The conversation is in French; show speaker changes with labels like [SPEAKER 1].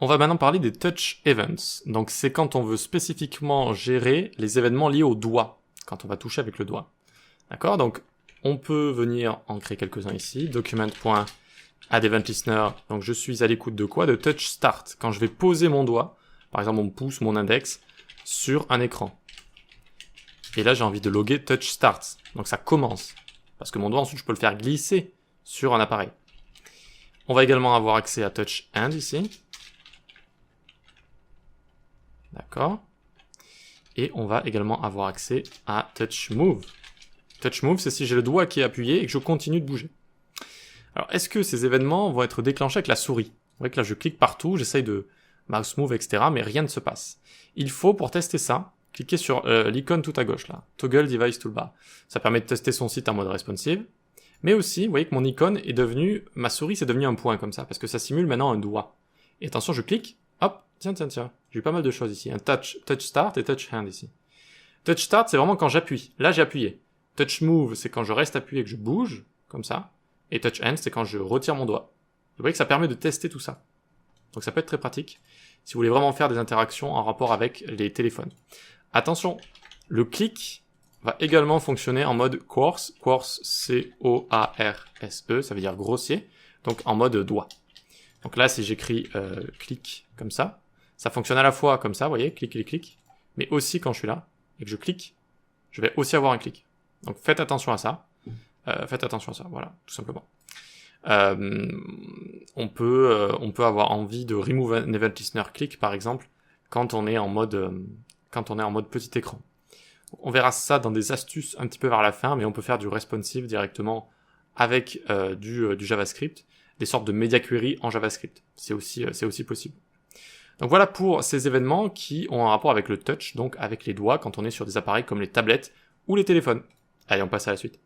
[SPEAKER 1] On va maintenant parler des touch events. Donc c'est quand on veut spécifiquement gérer les événements liés au doigt, quand on va toucher avec le doigt. D'accord? Donc on peut venir en créer quelques-uns ici. Document.addEventListener. Donc je suis à l'écoute de quoi? De touch start. Quand je vais poser mon doigt, par exemple mon pouce, mon index, sur un écran. Et là j'ai envie de loguer touch start. Donc ça commence. Parce que mon doigt ensuite je peux le faire glisser sur un appareil. On va également avoir accès à touch hand ici. D'accord. Et on va également avoir accès à touch move. Touch move, c'est si j'ai le doigt qui est appuyé et que je continue de bouger. Alors, est-ce que ces événements vont être déclenchés avec la souris? Vous voyez que là, je clique partout, j'essaye de mouse move, etc., mais rien ne se passe. Il faut, pour tester ça, cliquer sur l'icône tout à gauche, là. Toggle Device Toolbar. Ça permet de tester son site en mode responsive. Mais aussi, vous voyez que mon icône est devenue, ma souris, c'est devenu un point comme ça, parce que ça simule maintenant un doigt. Et attention, je clique, hop, tiens, j'ai eu pas mal de choses ici. Un touch start et touch hand ici. Touch start, c'est vraiment quand j'appuie. Là, j'ai appuyé. Touch move, c'est quand je reste appuyé et que je bouge, comme ça. Et touch hand, c'est quand je retire mon doigt. Vous voyez que ça permet de tester tout ça. Donc ça peut être très pratique si vous voulez vraiment faire des interactions en rapport avec les téléphones. Attention, le clic va également fonctionner en mode coarse. Coarse, C-O-A-R-S-E, ça veut dire grossier. Donc en mode doigt. Donc là, si j'écris clic comme ça fonctionne à la fois comme ça, vous voyez, clic, clic, clic, mais aussi quand je suis là et que je clique, je vais aussi avoir un clic. Donc faites attention à ça. Voilà, tout simplement. On peut avoir envie de remove an event listener click, par exemple, quand on est en mode petit écran. On verra ça dans des astuces un petit peu vers la fin, mais on peut faire du responsive directement avec du JavaScript, des sortes de media query en JavaScript. C'est aussi possible. Donc voilà pour ces événements qui ont un rapport avec le touch, donc avec les doigts quand on est sur des appareils comme les tablettes ou les téléphones. Allez, on passe à la suite.